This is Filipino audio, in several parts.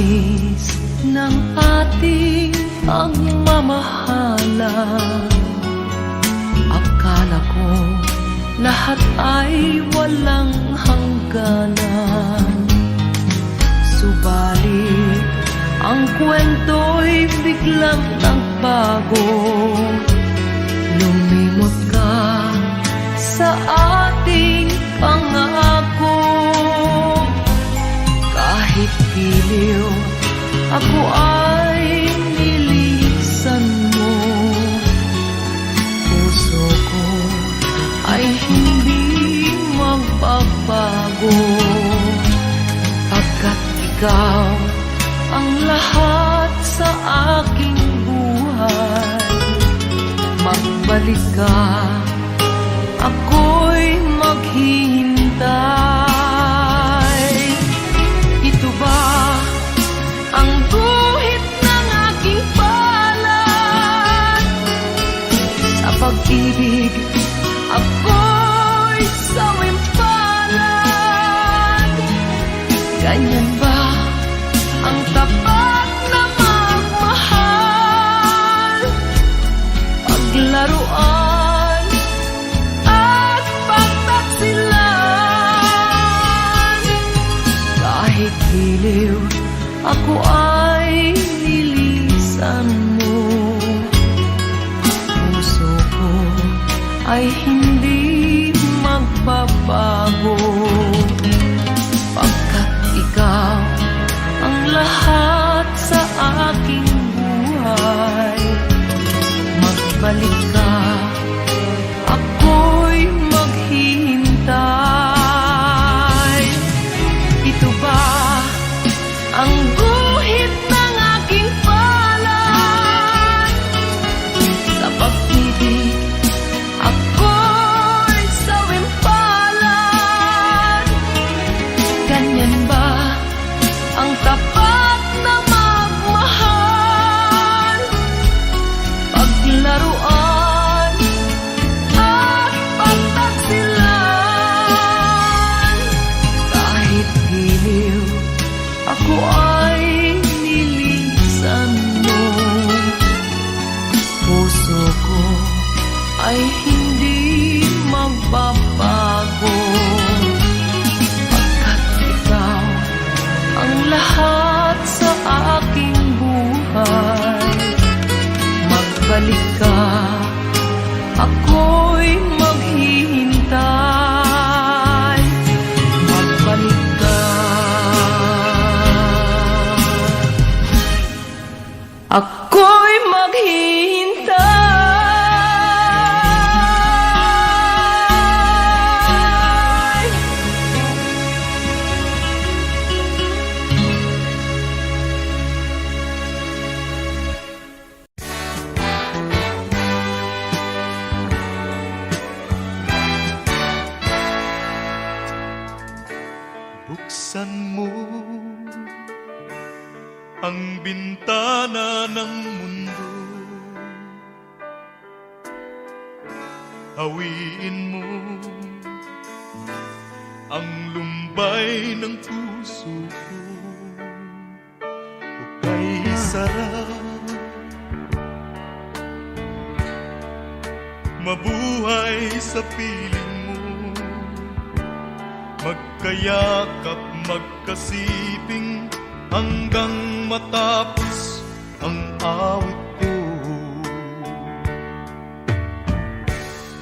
tamis ng ating pagmamahalan. Akala ko lahat ay walang hangganan. Subalit ang kwento'y biglang nagbago. Lumimot ka sa ating pangako. Kahit giliw, ako ay nilisan mo. Puso ko ay hindi magbabago, pagkat ikaw ang lahat sa aking buhay. Magbalik ka, ako'y maghihintay. Ito ba ang guhit ng aking palad? Sa pag-ibig, ako'y sawing palad. Ganyan ba ang tapat na magmahal? Paglaruan at pagtaksilan. Kahit giliw, ako ay nilisan mo. Puso ko ay hindi magbabago, pagkat ikaw ang lahat sa aking buhay. Magbalik ka, ako'y maghihintay. Ito ba ang guhit ng aking palad? Sa pag-ibig, ako'y sawing palad. Ganyan ba ang tapat na magmahal? Paglaruan at pagtaksilan. Kahit giliw, ako ay nilisan mo. Puso ko ay hindi magbabago, pagkat ikaw ang lahat sa aking buhay. Magbalik ka, ako'y maghihintay. Magbalik ka, ako'y maghihintay. Buksan mo ang bintana ng mundo, hawiin mo ang lumbay ng puso ko. Hukay sarap, mabuhay sa piling mo. Magkayakap, magkasiping hanggang matapos ang awit ko.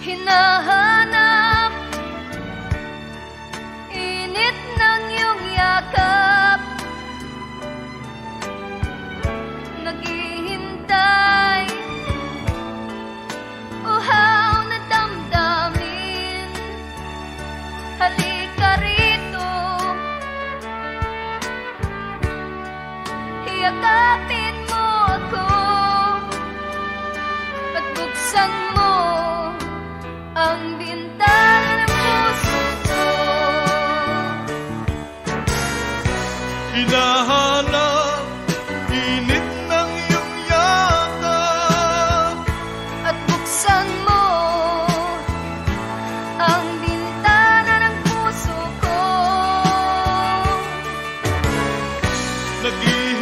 Hinahanap init ng iyong yakap, naghihintay uhaw na damdamin. Halika rito, yakapin mo ako at buksan mo ang bintana ng puso ko. Hinahanap init ng iyong yakap At buksan mo ang bintana ng puso ko. Naghihintay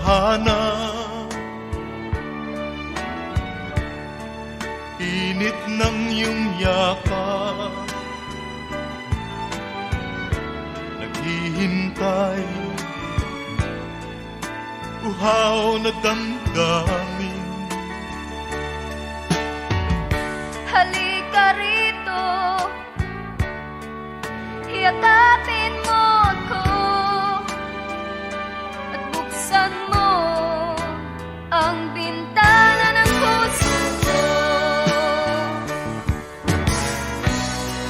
Hinahana init ng iyong yakap, naghihintay uhaw na damdamin. Halika rito, yakapin mo ako at buksan mo ang bintana ng puso ko.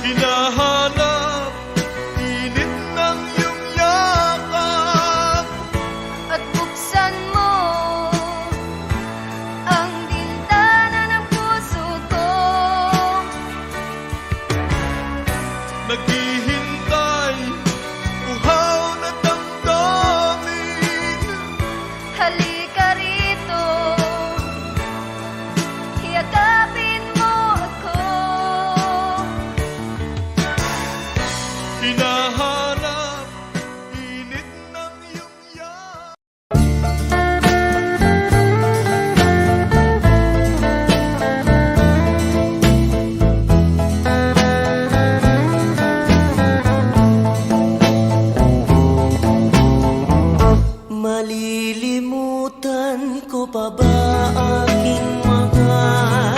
Hinahanap init ng iyong yakap, At buksan mo ang bintana ng puso ko. naghihintay uhaw na damdamin. Halika rito, yakapin mo ako. Hinahanap init ng iyong yakap. Malilimutan ko pa ba aking mahal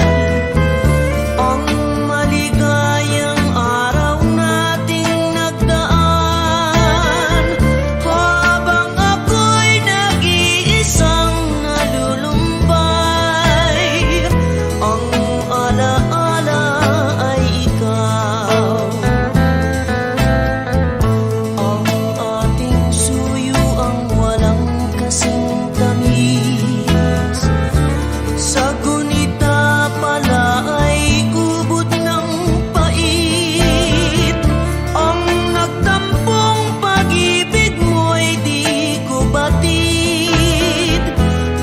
ang maligayang araw nating nagdaan, habang ako'y nag-iisang nalulumbay. Ang alaala ay ikaw, ang ating suyo ang walang kasing tamis. Sa gunita pala ay ubod ng pait. Ang nagtampong pag-ibig mo'y di ko batid,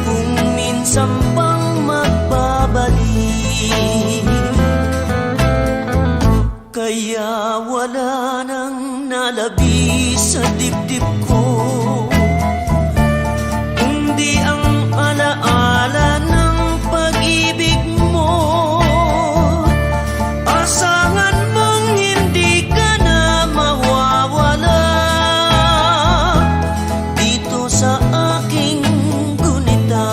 kung minsan pang magbabalik. Kaya wala nang nalabi sa dibdib ko, kundi ang alaala ng pag-ibig mo. Asahan mong hindi ka na mawawala dito sa aking gunita.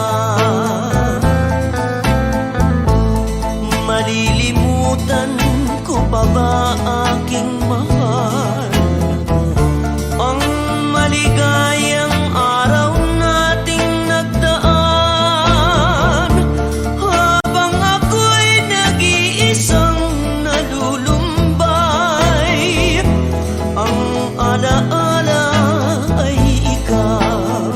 Malilimutan ko pa ba aking mahal ang maligayang araw nating nagdaan, habang ako'y nag-iisang nalulumbay. Ang alaala ay ikaw.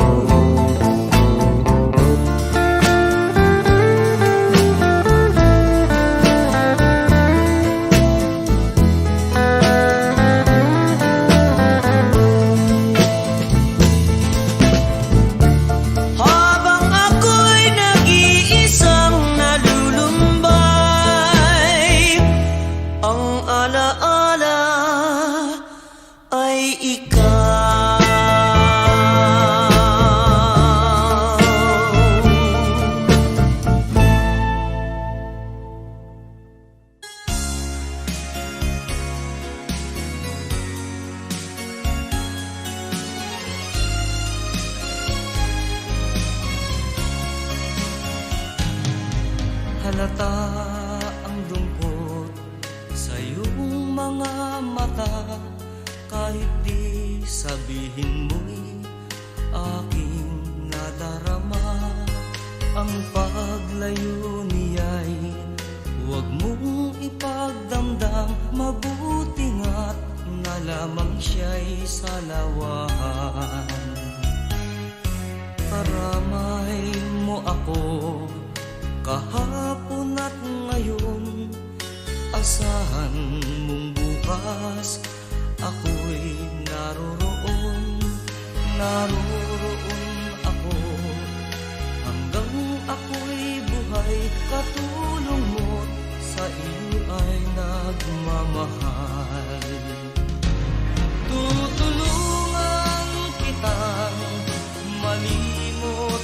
Habang ako'y nag-iisang nalulumbay, ang alaala ay ikaw. Halata ang lungkot sa iyong mga mata, kahit di sabihin mo'y aking nadarama. Ang paglayo niya'y huwag mong ipagdamdam, mabuti nga't na lamang siya'y salawahan. Karamay mo ako kahapon at ngayon, asahan mong bukas ako'y naroroon. Naroroon ako hanggang ako'y buhay, katulong mo't sa iyo ay nagmamahal. Tutulungan kitang malimot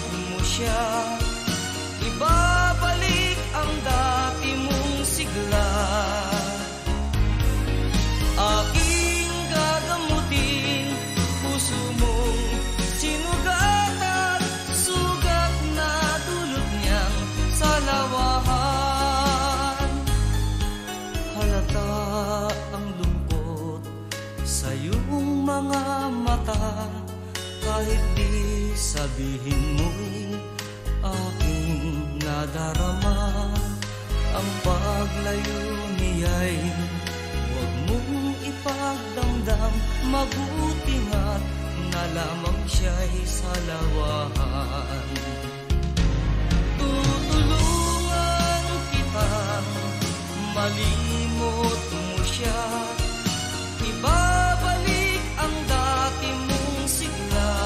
sabihin mo'y aking nadarama. Ang paglayo niya'y huwag mong ipagdamdam. Mabuti nga't na lamang siya'y salawahan. Tutulungan kitang malimot mo siya. Ibabalik ang dati mong sigla.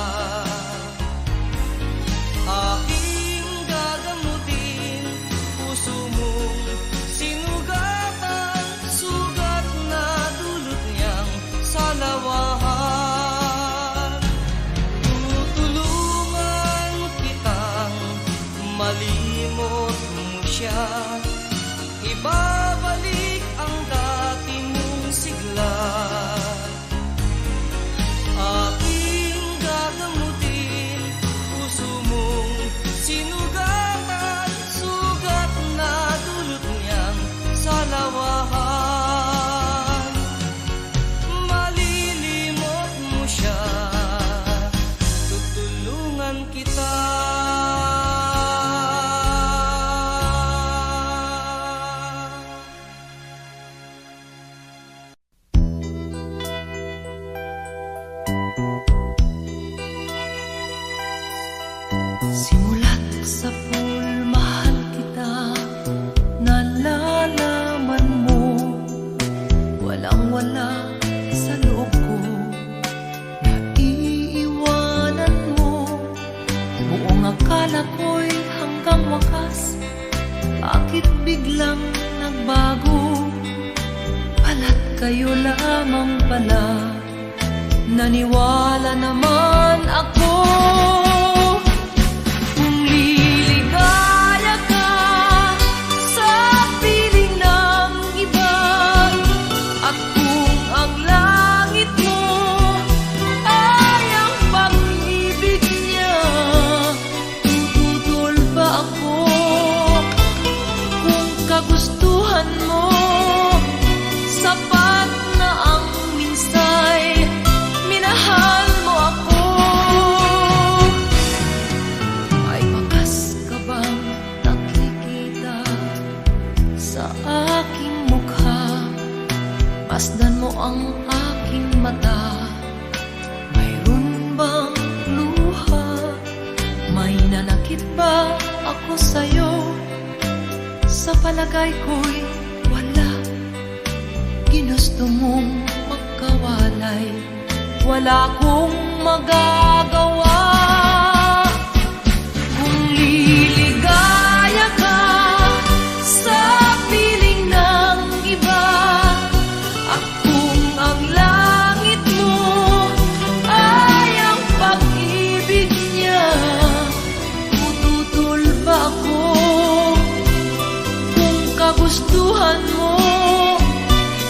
Aking gagamutin puso mong sinugatan. Sugat na dulot niyang salawahan. Tutulungan kitang malimot mo siya. Ibabalik ang dati mong sigla. Aking gagamutin puso mong sinugatan. Sugat na dulot niyang salawahan. Malilimot mo siya, tutulungan kita. Simula't sa pool, mahal kita. Nalalaman mo, walang-wala sa loob ko. Naiiwanan mo, buong akala ko'y hanggang wakas. Bakit biglang nagbago? Pala't kayo lamang pala. Naniwala naman ako. Kung liligaya ka sa piling ng iba, at kung ang langit mo ay ang pag-ibig niya, tututol ba ako? Kung kagustuhan mo, sapat na ang minsay, minahal mo ako. Ay wakas ka bang nakikita sa aking mukha? Masdan mo ang aking mata. Mayroon bang luha? May nanakit ba ako sa'yo? Sa palagay ko'y wala. Ginusto mong magkawalay, wala akong magagawa. Kung liligaya ka sa piling ng iba, at kung ang langit mo ay ang pag-ibig niya, tututol ba ako? Kung kagustuhan mo,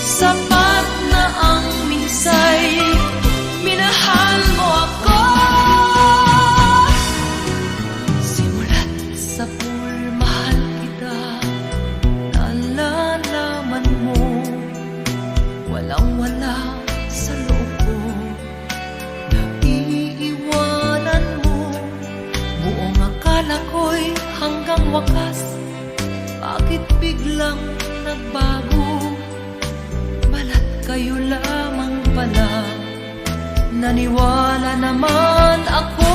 sapat na ang minsay, minahal mo ako. Simula't sa pool, mahal kita. Nalalaman mo, walang-wala sa loob ko. Naiiwanan mo, buong akala ko'y hanggang wakas. Bakit biglang nagbago? Balat kayo lamang pala. Naniwala naman ako.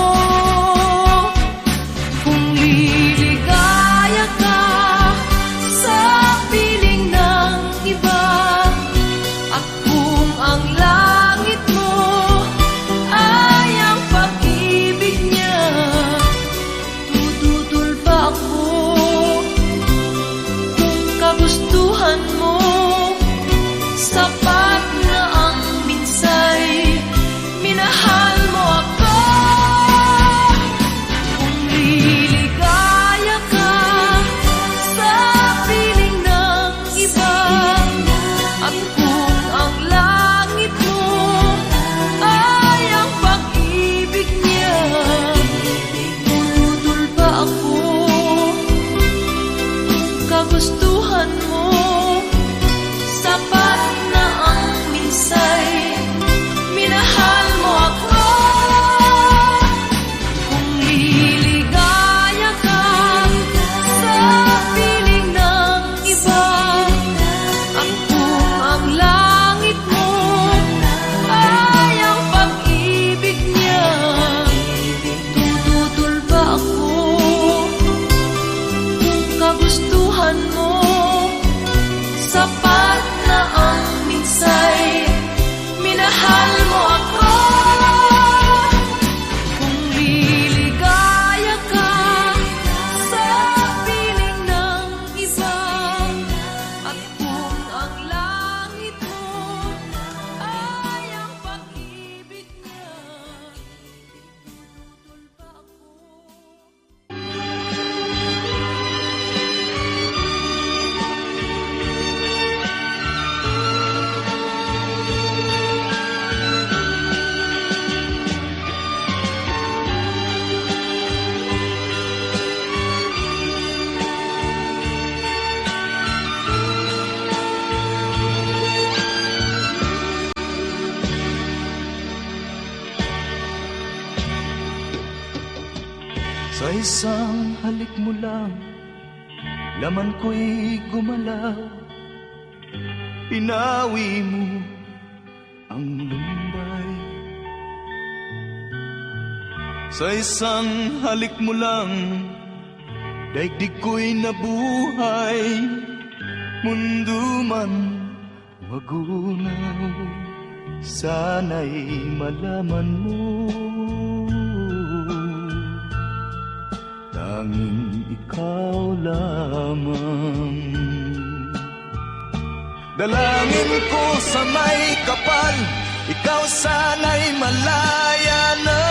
Kung liligaya ka sa piling ng iba, at kung ang langit mo ay ang pag-ibig niya, tututol ba ako? Kung kagustuhan mo, sapat na ang minsay, minahal mo ako. Sa isang halik mo lang, laman ko'y gumalaw. Pinawi mo ang lumbay. Sa isang halik mo lang, daigdig ko'y nabuhay. Mundo man magunaw, sana'y malaman mo. Tanging ikaw lamang. Dalangin ko sa may kapal, ikaw sana'y malaya na.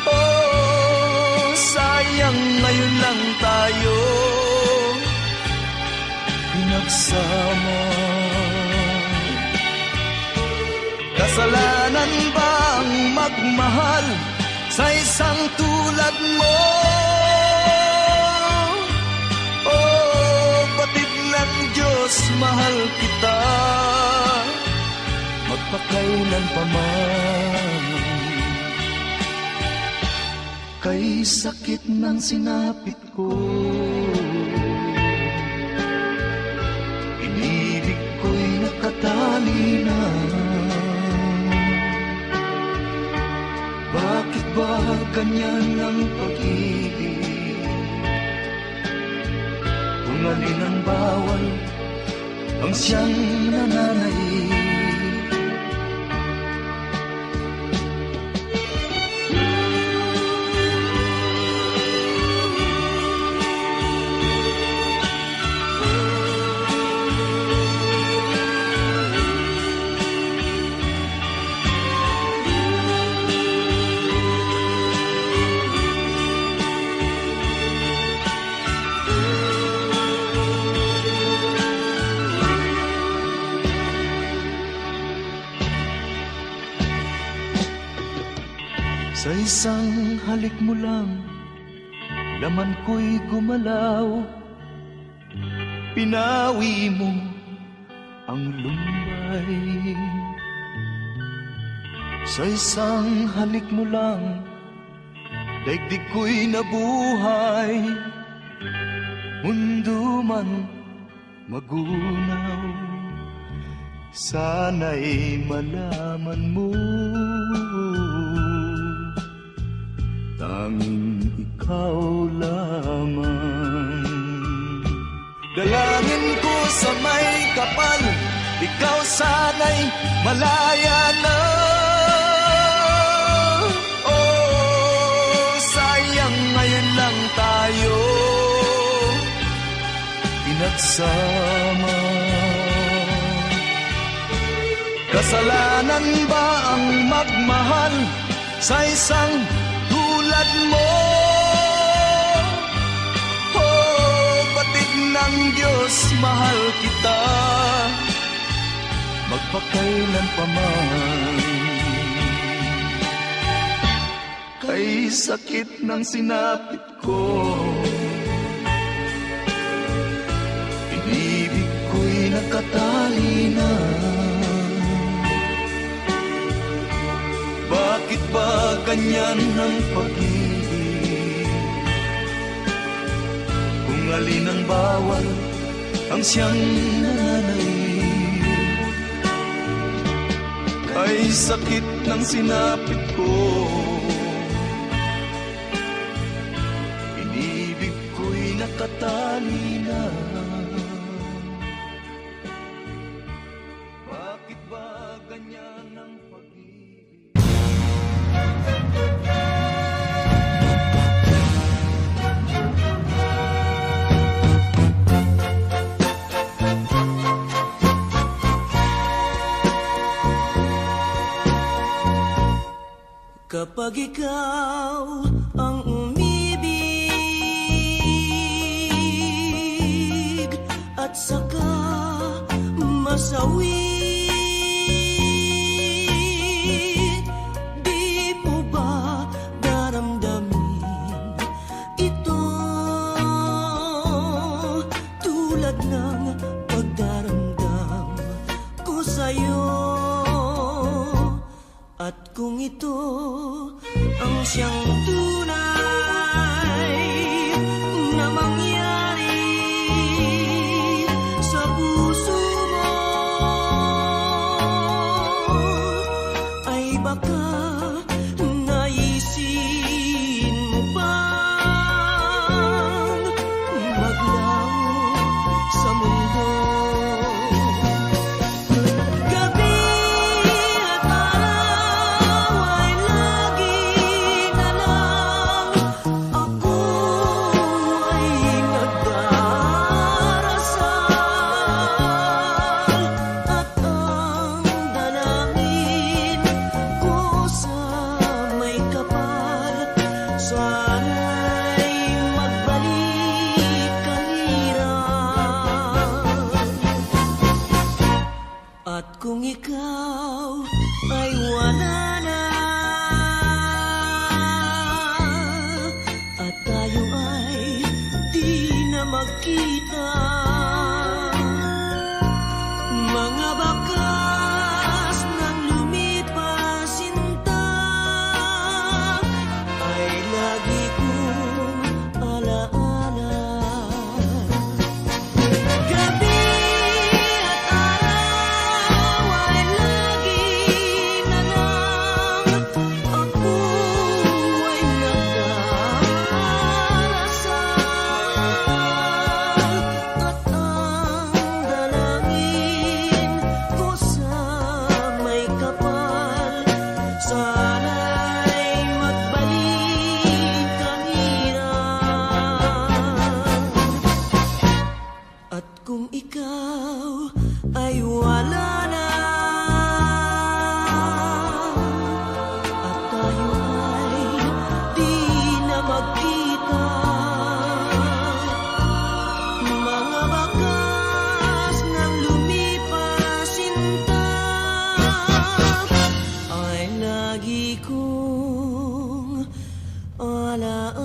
Oh, sayang ngayon lang tayo pinagsama. Kasalanan bang magmahal sa isang tulad mo? Oh, batid ng Diyos, mahal kita magpakailan pa man. Kay sakit ng sinapit ko, inibig ko'y nakatali na. Bakit ba ganyan ang pag-ibig? Kung alin ang bawal, ang siyang nananaig. Sa isang halik mo lang, laman ko'y gumalaw. Pinawi mo ang lumbay. Sa isang halik mo lang, daigdig ko'y nabuhay. Mundo man magunaw, sana'y malaman mo. Tanging ikaw lamang. Dalangin ko sa may kapal, ikaw sana'y malaya na. Oh, sayang ngayon lang tayo pinagsama. Kasalanan ba ang magmahal sa isang tulad mo? Oh, batid ng Diyos, mahal kita magpakailan pa man. Kay sakit ng sinapit ko, inibig ko'y nakatali na. Bakit ba ganyan ang pag-ibig? Kung alin ang bawal, ang siyang nananaig. Ay sakit ng sinapit ko, inibig ko'y nakatali na. Bakit ba ganyan ang pag-ibig? Kapag ikaw ang umibig at saka masawi, di mo ba daramdamin ito tulad ng pagdaramdam ko sa'yo? At kung ito ang siyang tunay na mangyari sa puso mo, ay baka naisin mo bang maglaho sa mundo? Gabi at araw ay lagi na lang ako ay nagdarasal, at ang dalangin ko sa may kapal, sana'y magbalik ang hirap. At kung ikaw ay wala na, at tayo ay di na magkita, mga bakas ng lumipas sinta ay lagi kong alaala. Gabi at araw ay lagi na lang ako ay nagdarasal, at ang dalangin ko sa may kapal, sana'y magbalik ang hirap. At kung ikaw ay wala na, at tayo ay di na magkita, mga bakas ng lumipas sinta ay lagi kong alaala.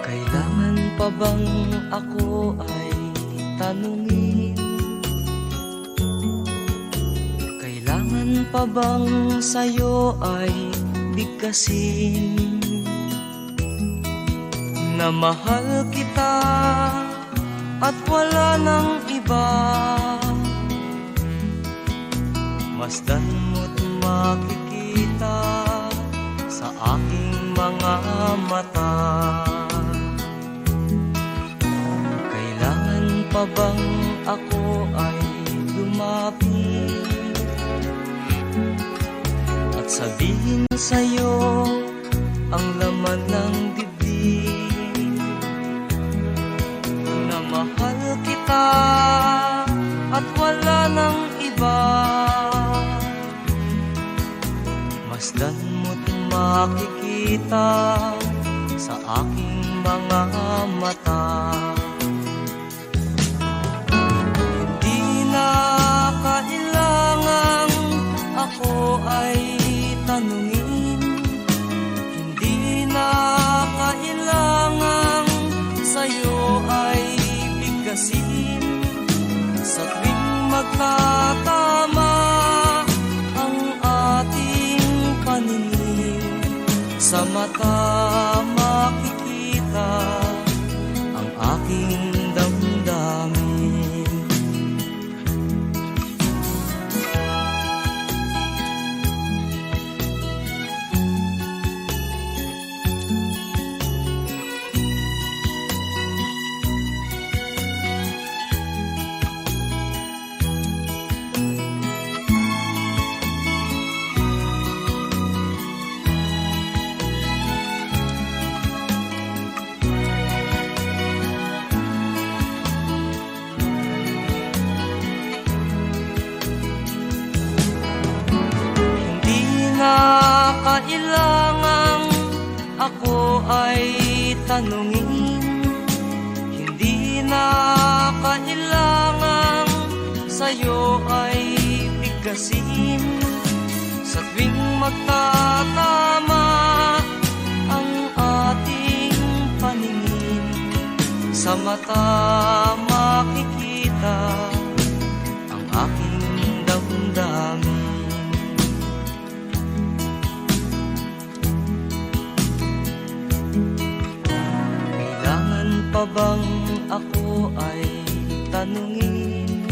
Kailangan pa bang ako ay tanungin? Kailangan pa bang sa'yo ay bigkasin na mahal kita at wala nang iba? Masdan mo't makikita sa aking mga mata. Kailangan pa bang ako ay lumapit at sabihin sa'yo ang laman ng dibdib, na mahal kita at wala nang iba? Masdan mo't makikita sa aking mga mata. Hindi na kailangang ako ay tanungin, hindi na kailangang sa'yo ay bigkasin. Sa tuwing magkatama ang ating paningin, sa mata makikita ang aking damdamin. tanungin. Hindi na kailangang sa'yo ay bigkasin. Sa tuwing magtatama ang ating paningin, sa mata makikita ang aking damdamin. Kailangan pa bang ako ay tanungin?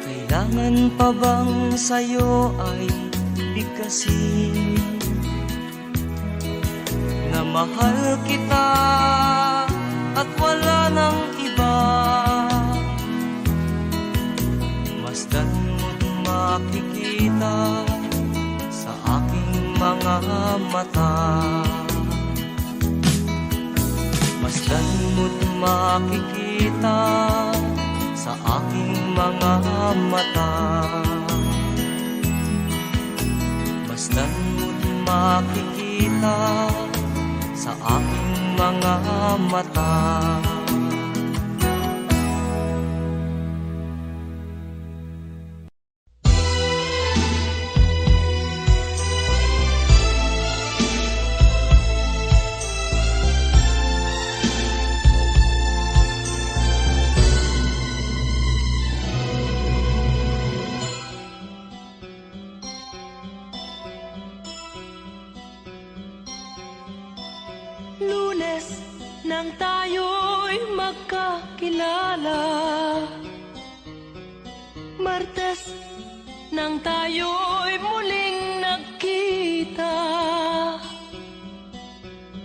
Kailangan pa bang sa'yo ay bigkasin na mahal kita at wala nang iba? Masdan mo't makikita sa aking mga mata. Masdan mo't makikita sa aking mga mata. Masdan mo't makikita sa aking mga mata. Lunes nang tayo'y magkakilala, Martes nang tayo'y muling nagkita,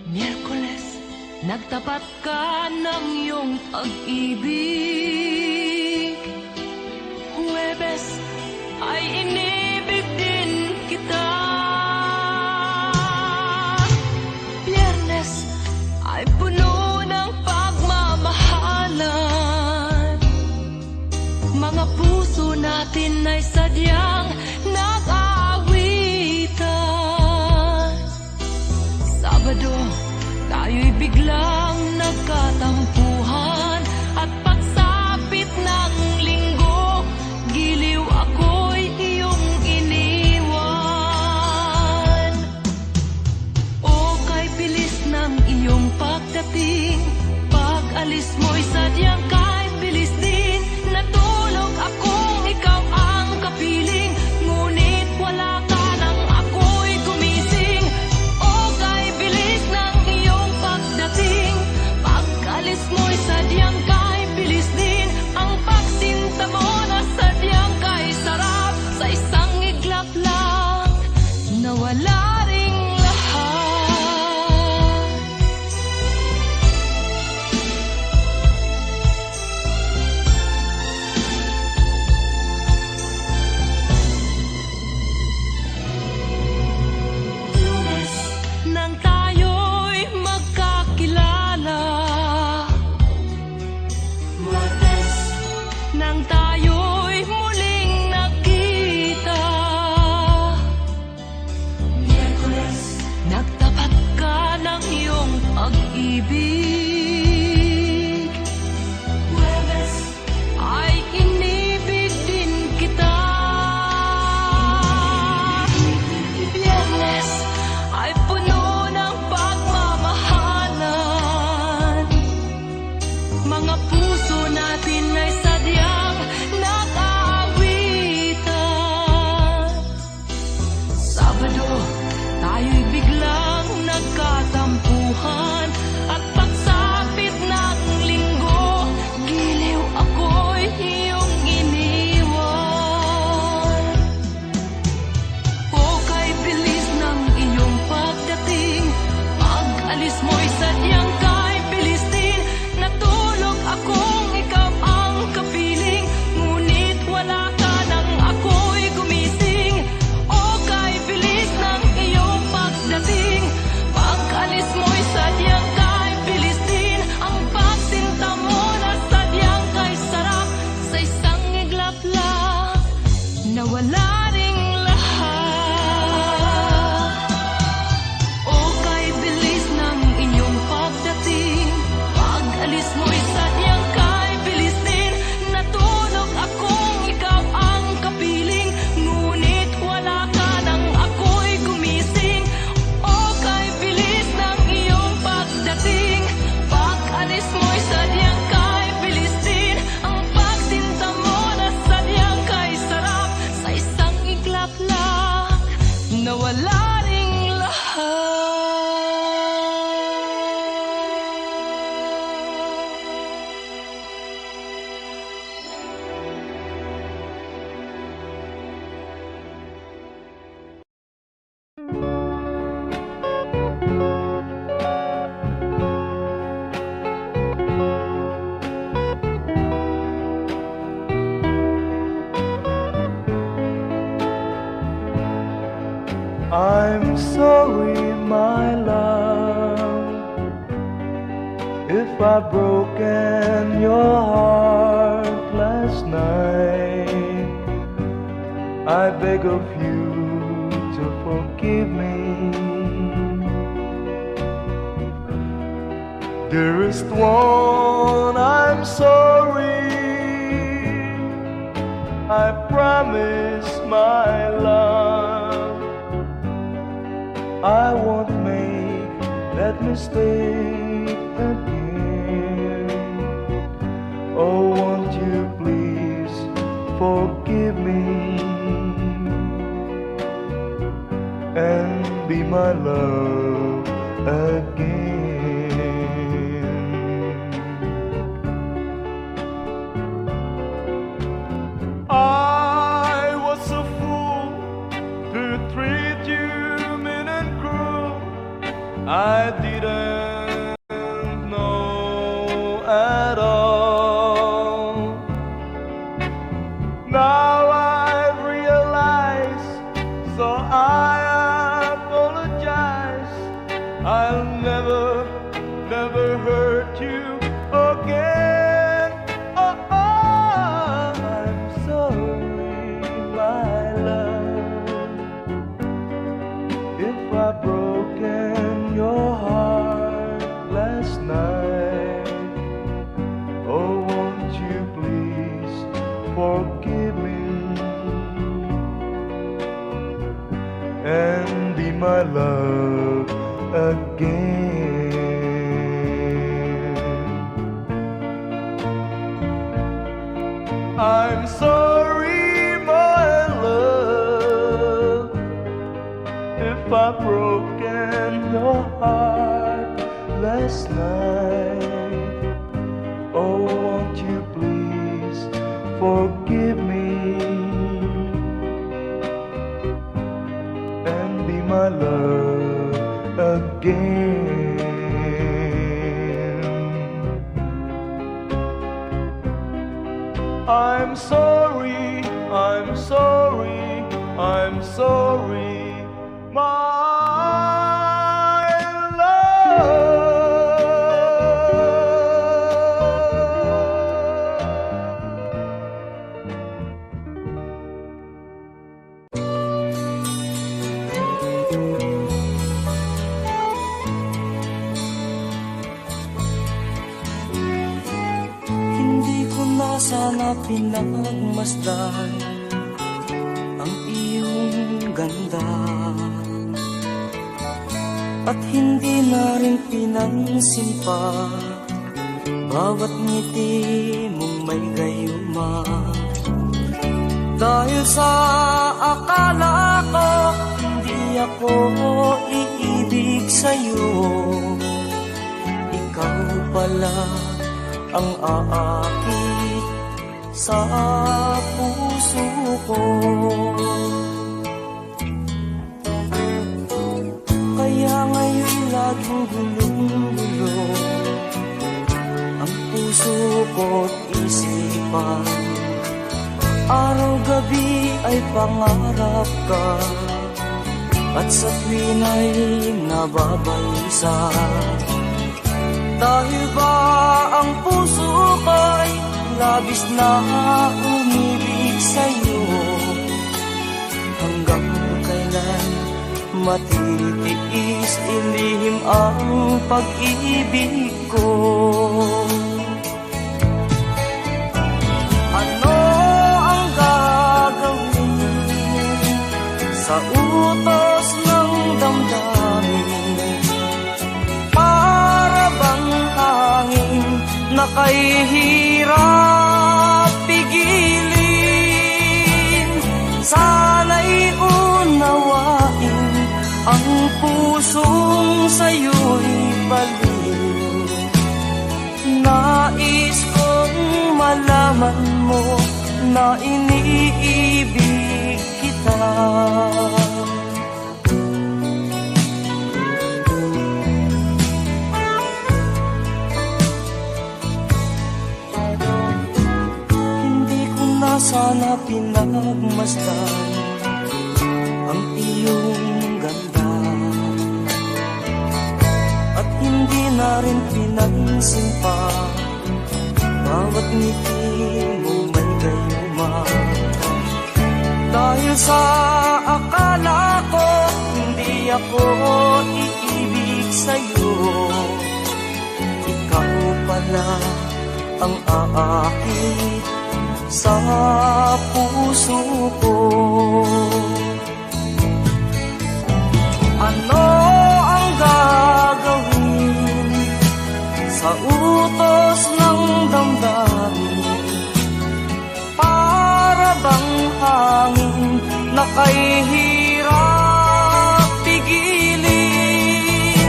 Miyerkules nagtapat ka ng iyong pag-ibig, Huwebes ay inibig din kita, Biyernes ay puno ng pagmamahalan. Mga puso natin ay sadyang nag-aawitan. Sabado, tayo'y biglang nagkatampuhan. At pagsapit ng linggo, giliw ako'y iyong nawala ring lahat. I'm sorry, my love, if I've broken your heart last night. I beg of you to forgive me. Dearest one, I'm sorry. I promise, my love, I won't make that mistake again. Oh, won't you please forgive me and be my love again. I was a fool to treat you mean and cruel. I didn't know at all. Now I realize, so I apologize. I'll never, never hurt you again. Oh, I'm sorry, my love, if I've broken your heart last night. Oh, won't you please forgive me and be my love again. I'm sorry, my love, if I've broken your heart last night. Oh, won't you please forgive me and be my love again. I'm sorry, I'm sorry, I'm sorry, my love. Hindi ko na sana pinagmasdan ang iyong ganda, at hindi na rin pinansin pa bawat ngiti mong may gayuma. Dahil sa akala ko hindi ako iibig sa'yo, ikaw pala ang aakit sa puso ko. Kaya ngayon laging gulong-gulo ang puso ko't isipan. Araw-gabi ay pangarap ka, at sa tuwin ay nababalisa. Dahil ba ang puso ko'y labis na umibig sa'yo? Hanggang kailan matitiis ilihim ang pag-ibig ko? Ano ang gagawin sa utos ng damdamin? Para bang hangin na kay hirap pigilin? Sana'y unawain na iniibig kita. Hindi ko na sana pinagmasdan ang iyong ganda, at hindi na rin pinansin pa bawat ngiti mo may gayuma. Dahil sa akala ko hindi ako iibig sa'yo, ikaw pala ang aakit sa puso ko. Ano ang gagawin sa utos ng damdamin? Para bang hangin na kay hirap pigilin?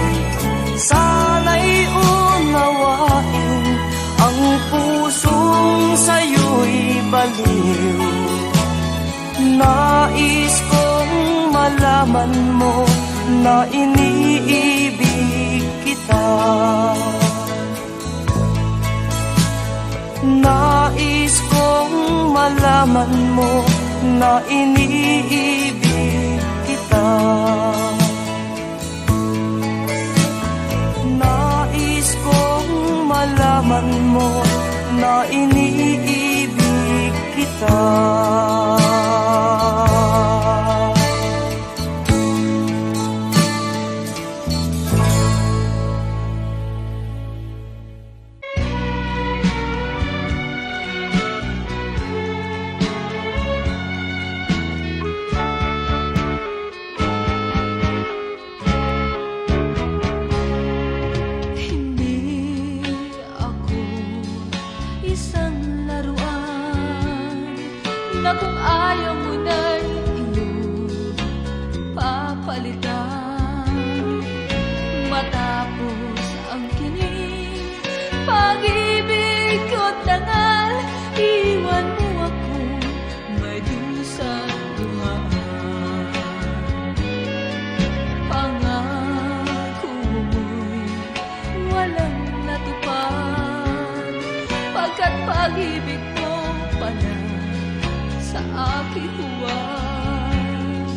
Sana'y unawain ang pusong sa'yo'y baliw. Nais kong malaman mo na iniibig kita. Nais kong malaman mo na iniibig kita. Nais kong malaman mo na iniibig kita. Na kung ayaw mo na'y iyong papalitan, matapos ang kinig pag-ibig ko't dangal, iwan mo ako may dusang dumaan. Pangako mo'y walang natupad, pagkat pag-ibig mo pala sa aking huwag.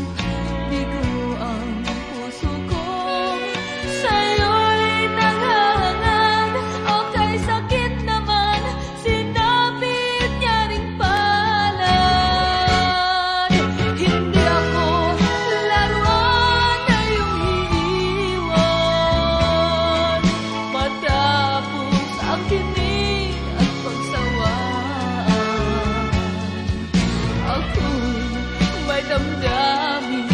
Bigo ang puso ko sa'yo'y naghahangad, o kay sakit naman sinapit niya ring palad. Hindi ako laruan na iyong iiwan, matapos ang kinig at pagsawaan. Ako'y may damdamin,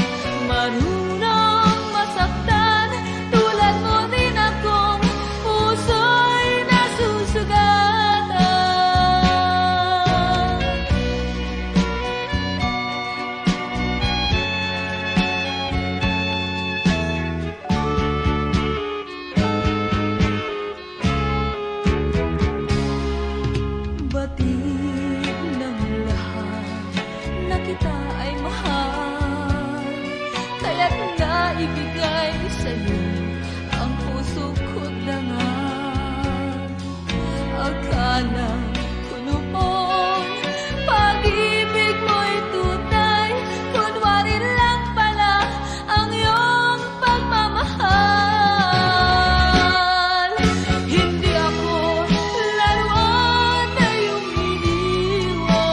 marunong masaktan, tulad mo din akong puso'y nasusugatan. Batid ng lahat na kita ay mahal, kaya't naibigay sa'yo ang puso ko't dangal. Akala ko noon pag-ibig mo'y tunay, kunwari lang pala ang iyong pagmamahal. Hindi ako laruan na iyong iniwan,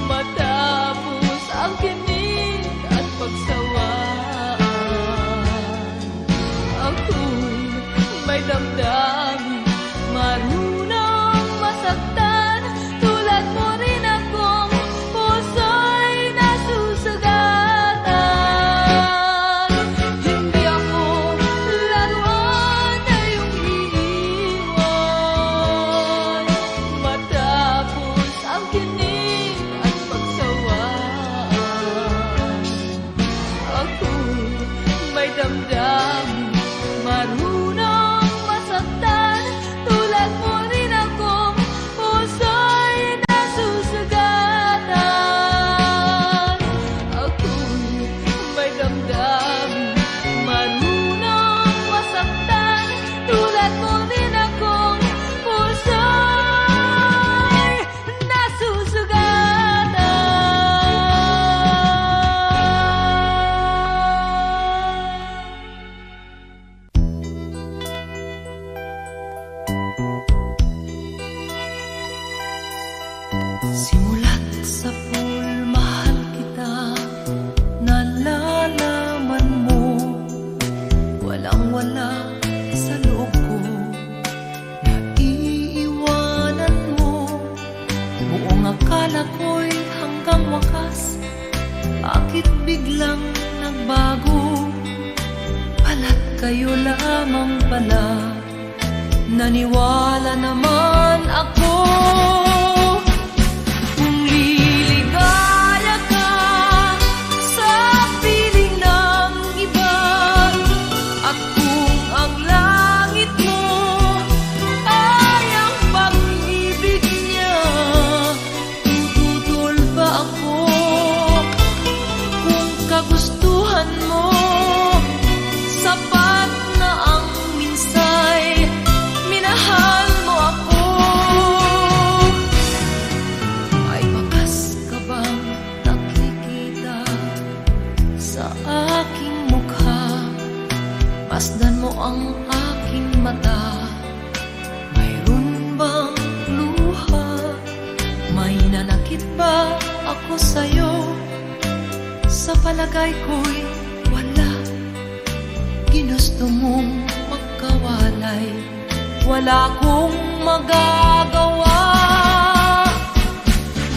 matapos ang kinig at pagsawaan. Ako'y may damdamin, marunong masaktan, tulad mo rin akong puso'y nasusugatan. Hindi ako laruan na iyong iiwan, matapos ang kinig at pagsawaan. Ako'y may damdamin, marunong masaktan, tulad mo rin akong puso'y nasusugatan. biglang nagbago, pala't kayo lamang pala. Naniwala naman ako, kung liligaya ka sa piling ng iba, at kung ang langit mo ay ang pag-ibig niya, tututol ba ako? Kung kagustuhan mo, sapat na ang minsay, minahal mo ako. Ay bakas ka bang nakikita sa aking mukha? Masdan mo ang aking mata, mayroon bang luha? May nanakit ba ako sa'yo? Sa palagay ko'y wala. Ginusto mong magkawalay, wala akong magagawa.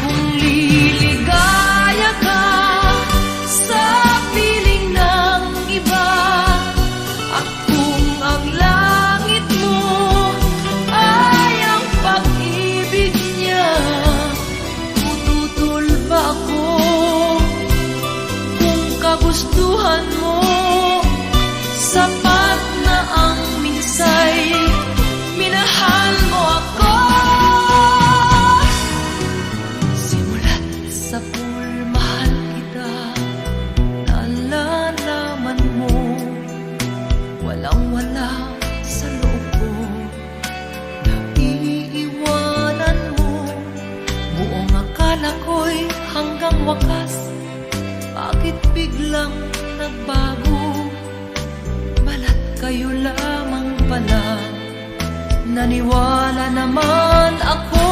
Kung liligaya ka sa piling ng iba, at kung ang langit mo ay ang pag-ibig niya, tututol ba ako? Kung kagustuhan mo, sapat na ang minsay, minahal mo ako. Simulat sa pool, mahal kita, nalalaman mo, walang-wala sa loob ko, naiiwanan mo. Buong akala ko'y hanggang wakas, bakit biglang nagbago? Balat kayo lamang pala, naniwala naman ako.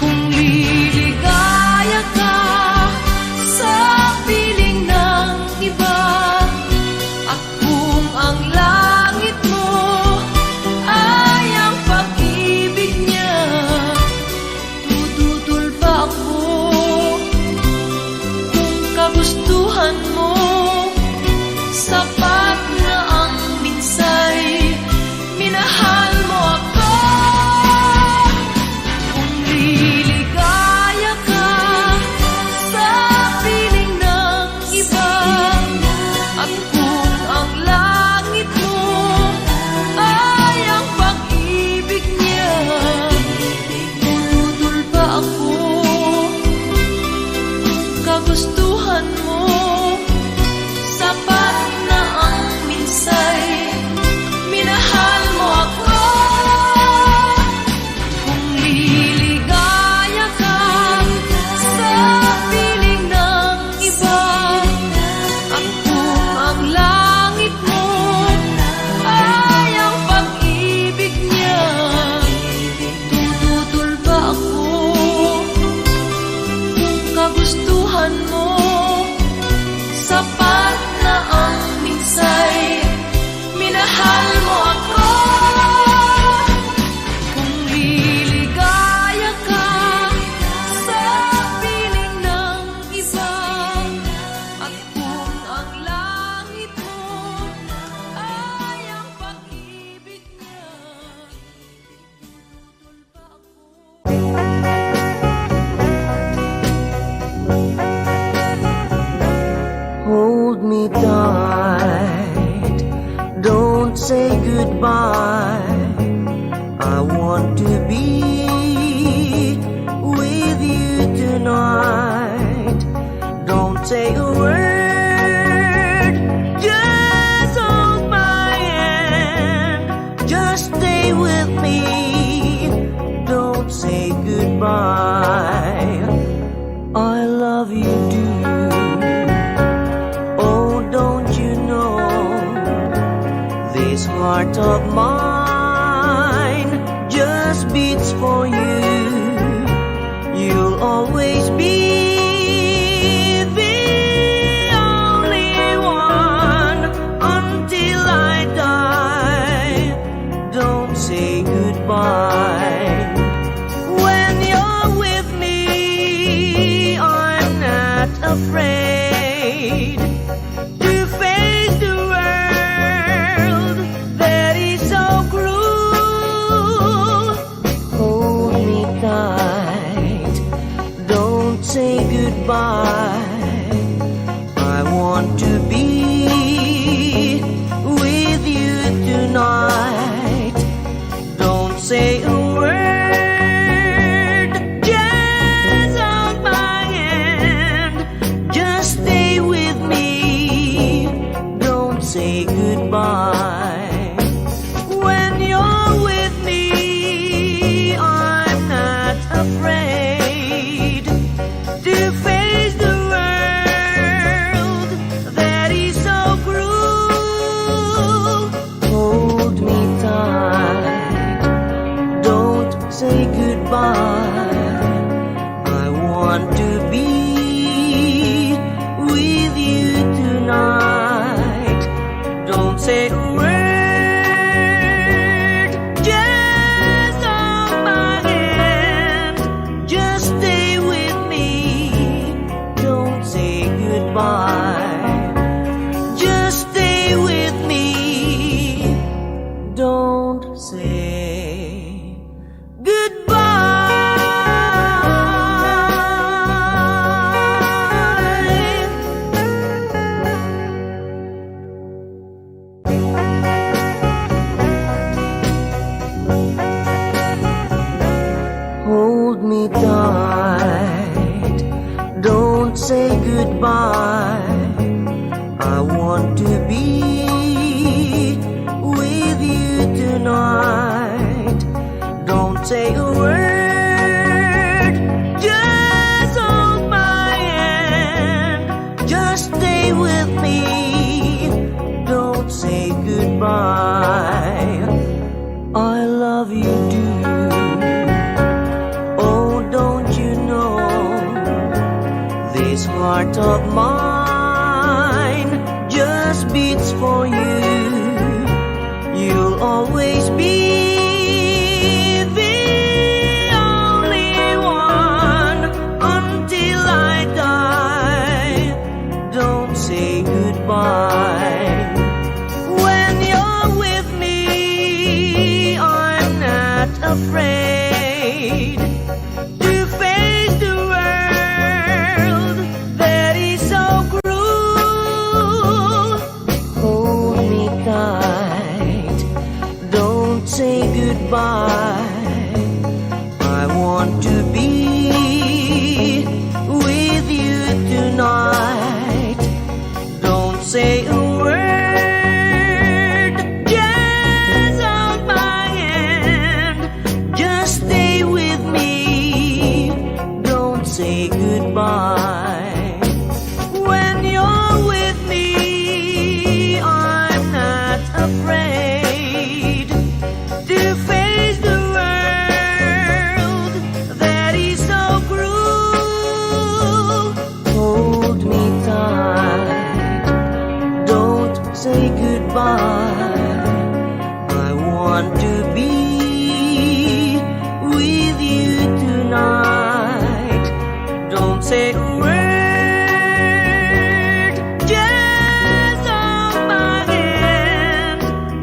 Kung liligaya ka sa piling ng iba, at kung ang langit mo ay ang pag-ibig niya, tututol ba ako? Kung kagustuhan mo, sapat na ang minsay, minahal mo ako. Kung liligaya ka sa piling ng iba, at kung ang langit mo ay ang pag-ibig niya, tututol ba ako? Kung kagustuhan mo, sapat na ang minsay, minahal mo ako. Kung liligaya ka sa piling ng iba, at kung ang langit mo ay ang pag-ibig niya, tututol ba ako? Kung kagustuhan mo, sapat na ang minsay, minahal mo ako. Kung liligaya ka sa piling ng iba, at kung ang langit mo ay ang pag-ibig niya, tututol ba ako? Hold me tight, don't say goodbye. I want to be with you tonight. Don't say a word, just hold my hand, just stay with me. Don't say goodbye, I love you too. This heart of mine just beats for you. You'll always be the only one until I die. Don't say goodbye. When you're with me, I'm not afraid. goodbye. Just stay with me. Don't say goodbye. Hold me tight. Don't say goodbye. I want to be with you tonight. Don't say a word. Just hold my hand. Just stay with me. Don't say goodbye. I love you too. Oh, don't you know this heart of mine just beats for you. You'll always be the only one until I die. Don't say goodbye. When you're with me, I'm not afraid to face the world that is so cruel. Hold me tight. Don't say goodbye. I want to be with you tonight. Don't say a word. Just hold my hand. Just stay with me. Don't say goodbye. When you're with me, I'm not afraid to face the world that is so cruel. Hold me tight. Don't say goodbye. I want to be with you tonight. Don't say a word. Just hold my hand.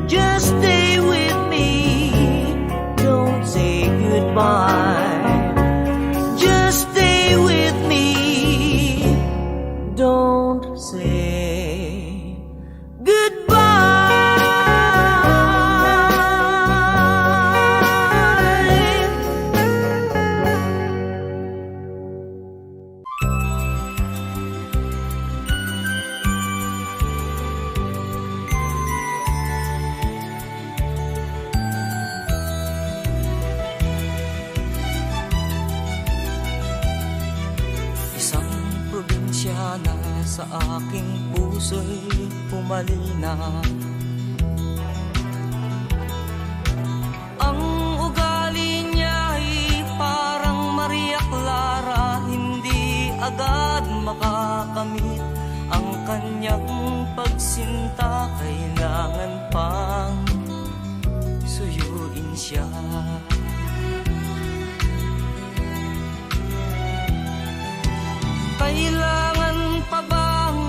Just stay with me. Don't say goodbye. Just stay with me. Don't say Isang probinsya na sa aking puso'y pumalina. Ang ugali niya'y parang Maria Clara, hindi agad makakamit ang kanyang pagsinta. Kailangan pang suyuin siya. Kailangan pa bang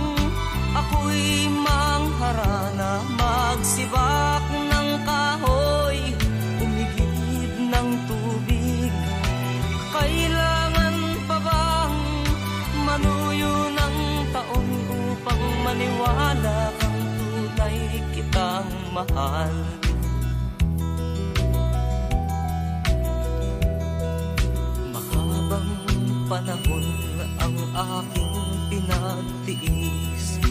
ako'y mangharana, magsibak ng kahoy, umigib ng tubig? Kailangan pa bang manuyo ng taon upang maniwala kang tunay kitang mahal? Mahabang panahon ang aking pinagtiis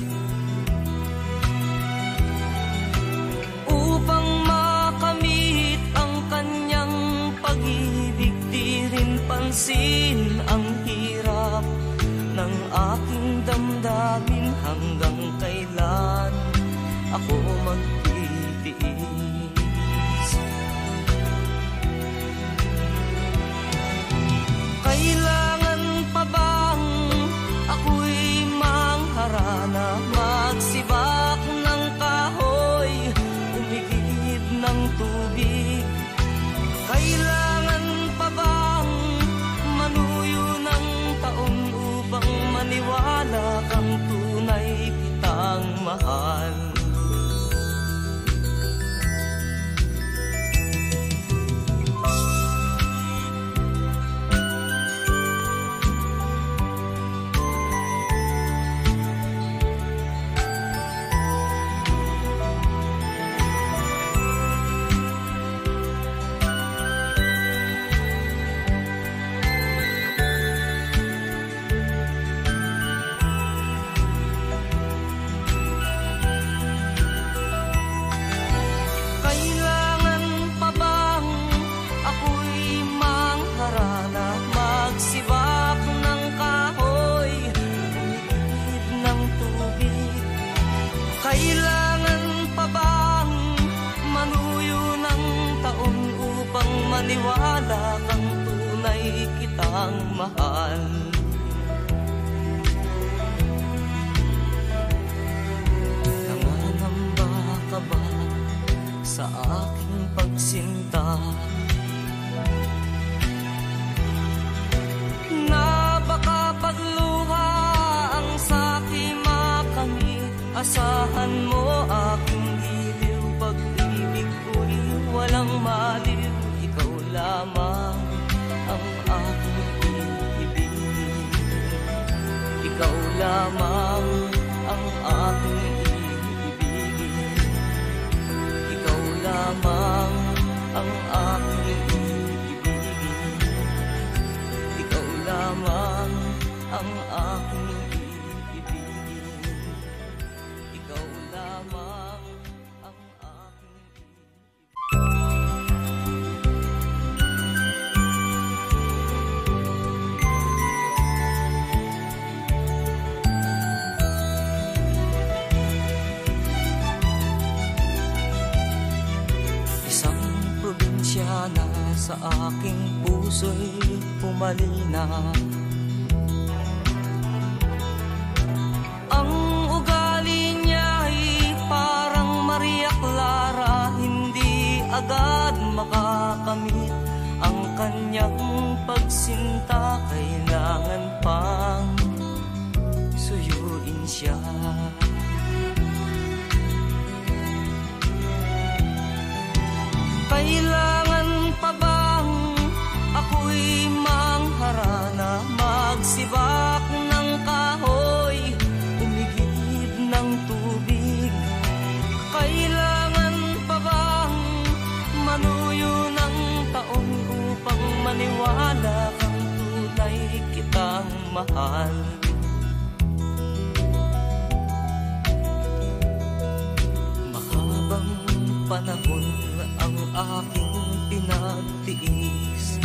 upang makamit ang kanyang pag-ibig. Di rin pansin ang hirap ng aking damdamin. Hanggang kailan ako magtitiis? Kailangan pa bang ako'y mangharana, magsibak ng kahoy, umigib ng tubig? Kailangan pa bang manuyo ng taon upang maniwala kang tunay Asahan mo aking giliw, pag-ibig ko'y walang maliw. Ikaw lamang ang aking iibigin. Ikaw lamang ang aking iibigin. Ikaw lamang ang aking iibigin. Ikaw lamang ang aking iibigin. Ikaw lamang ang aking Isang probinsya na sa aking puso'y pumalina. Ang ugali niya'y parang Maria Clara, hindi agad makakamit ang kanyang pagsinta. Kailangan pang suyuin siya. Kailangan pa bang ako'y mangharana, magsibak ng kahoy, umigib ng tubig? Kailangan pa bang manuyo ng taon upang maniwala kang tunay kitang mahal? Mahabang panahon ang aking pinagtiis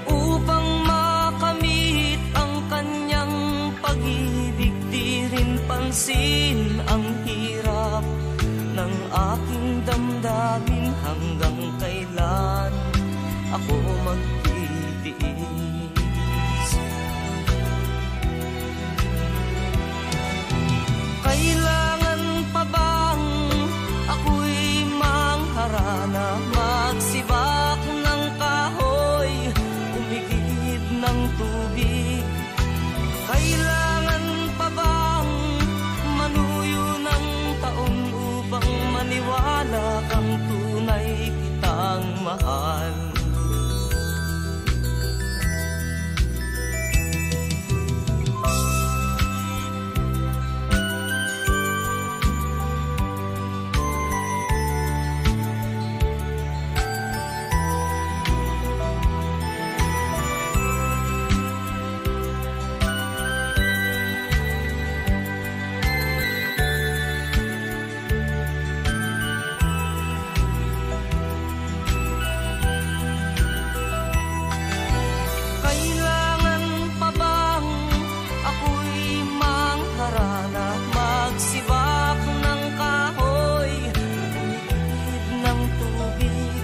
upang makamit ang kanyang pag-ibig. Di rin pansin ang hirap ng aking damdamin. Hanggang kailan ako magtitiis? Kailangan pa bang ako'y mangharana, magsibak ng kahoy, umigib ng tubig? Kailangan pa bang manuyo ng taon upang maniwala kang tunay kitang mahal? Magsibak ng kahoy, umigib ng tubig?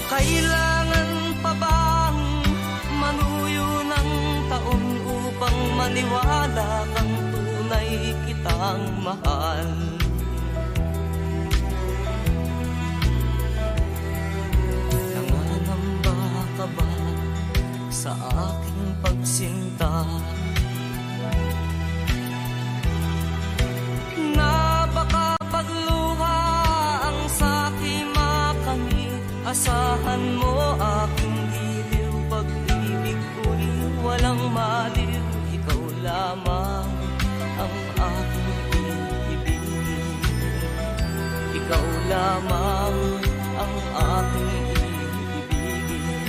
Kailangan pa bang manuyo ng taon upang maniwala kang tunay kitang mahal? Nanganamba ka ba sa aking pagsinta? Na baka pagluha ang sa'ki makamit. Asahan mo aking giliw, pag-ibig ko'y walang maliw. Ikaw lamang ang aking iibigin. Ikaw lamang ang aking iibigin.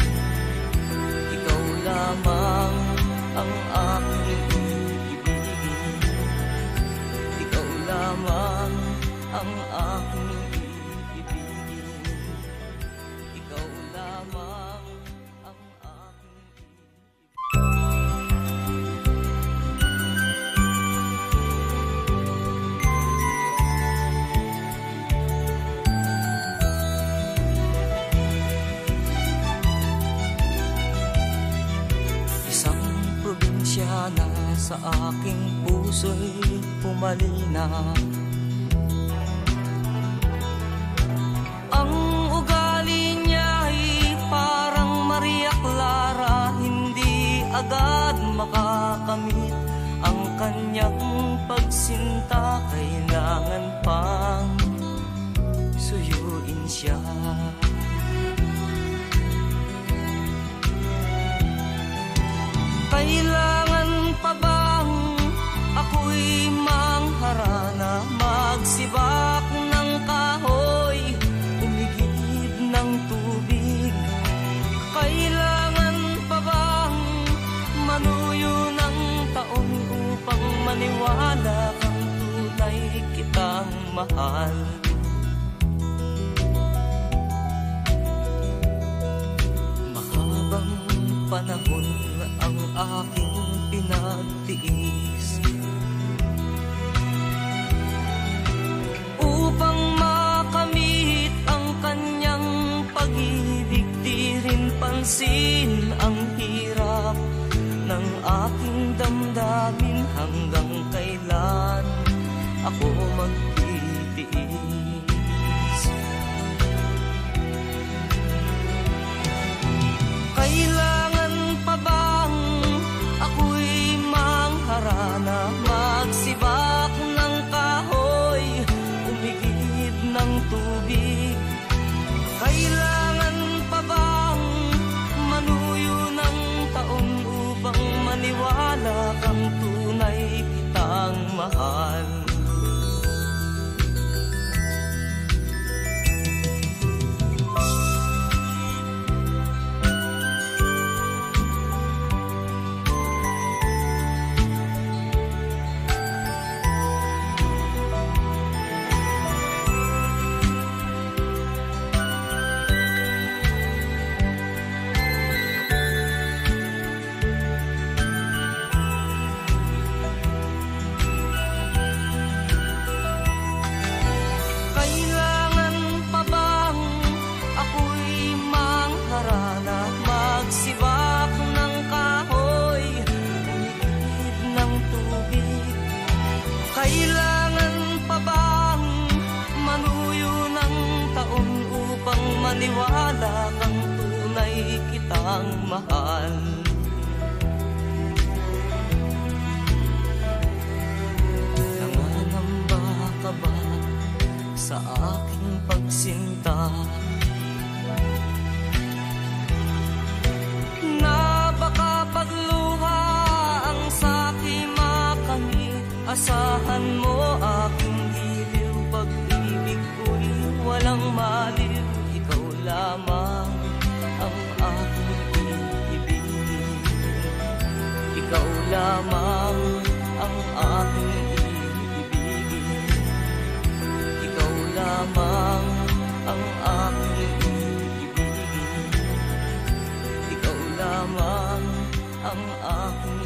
Ikaw lamang ang aking iibigin. Ikaw lamang ang aking iibigin. Ikaw lamang ang aking Isang probinsya na sa aking puso'y pumalina. Ang ugali niya'y parang Maria Clara, hindi agad makakamit ang kanyang pagsinta, kailangan pang suyuin siya. Kailangan pa bang ako'y mangharana, magsibak ng kahoy, umigib ng tubig? Kailangan pa bang manuyo ng taon upang maniwala kang tunay kitang mahal? Mahabang panahon ang aking pinagtiis upang makamit ang kanyang pag-ibig. Di rin pansin ang hirap ng aking damdamin, hanggang kailan ako magtitiis. Kailangan pa bang ako'y mangharana, magsibak ng kahoy, umigib ng tubig? Kailangan pa bang manuyo ng taon upang maniwala kang tunay kitang mahal? Kailangan pa bang manuyo ng taon upang maniwala kang tunay kitang mahal? Nangangamba ka ba sa aking pagsinta? Na baka pagluha ang sa'king makamit, asahan mo aking giliw, pag-ibig ko'y walang maliw. Ikaw lamang ang aking iibigin, ikaw lamang ang aking iibigin, ikaw lamang ang aking iibigin, ikaw lamang ang aking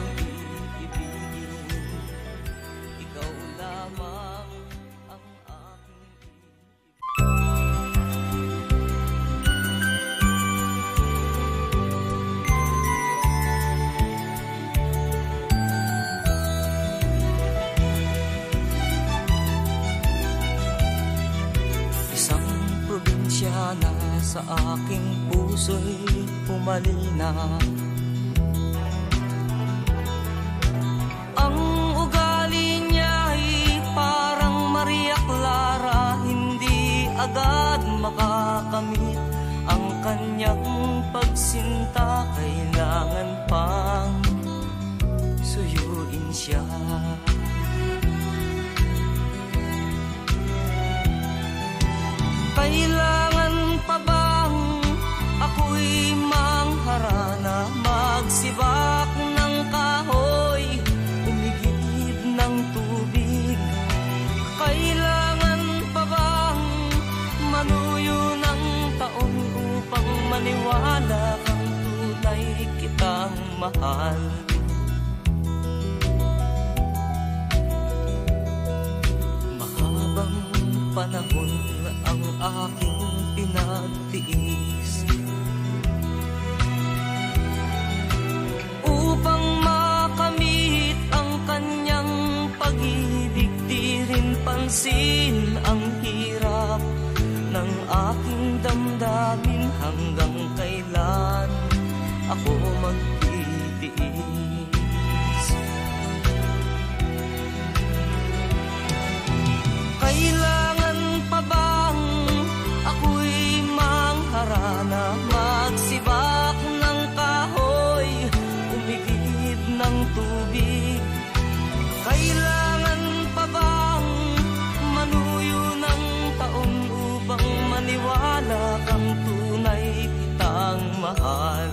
na sa aking puso'y pumalina. Ang ugali niya'y parang Maria Clara, hindi agad makakamit ang kanyang pagsinta, kailangan pang suyuin siya. Kailangan pa bang ako'y mangharana, magsibak ng kahoy, umigib ng tubig? Kailangan pa bang manuyo ng taon upang maniwala kang tunay kitang mahal? tubig. Kailangan pa bang manuyo ng taon upang maniwala kang tunay kitang mahal?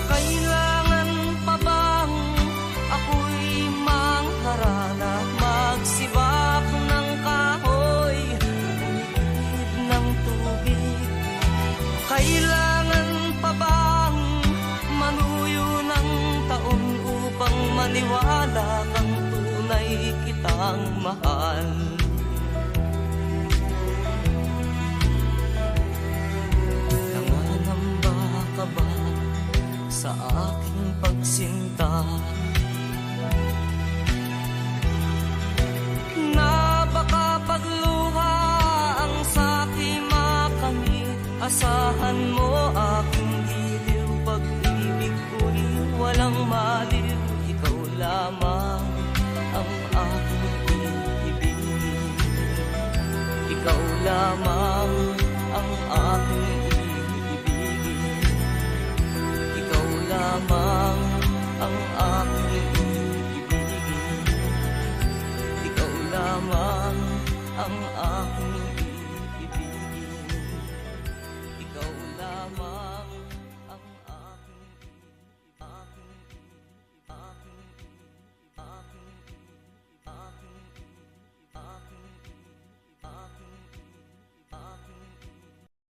Kailangan pa bang ako'y mangharana, magsibak ng kahoy, umigid ng tubig? Kailangan pa bang manuyo ng taon upang maniwala kang tunay kitang mahal? Nanganamba ka ba sa aking pagsinta? Na baka pagluha ang sa'ki makamit, asahan mo aking giliw, pag-ibig ko'y walang maliw. Ikaw lamang ang aking iibigin, ikaw lamang ang aking iibigin, ikaw lamang ang aking iibigin, ikaw lamang ang aking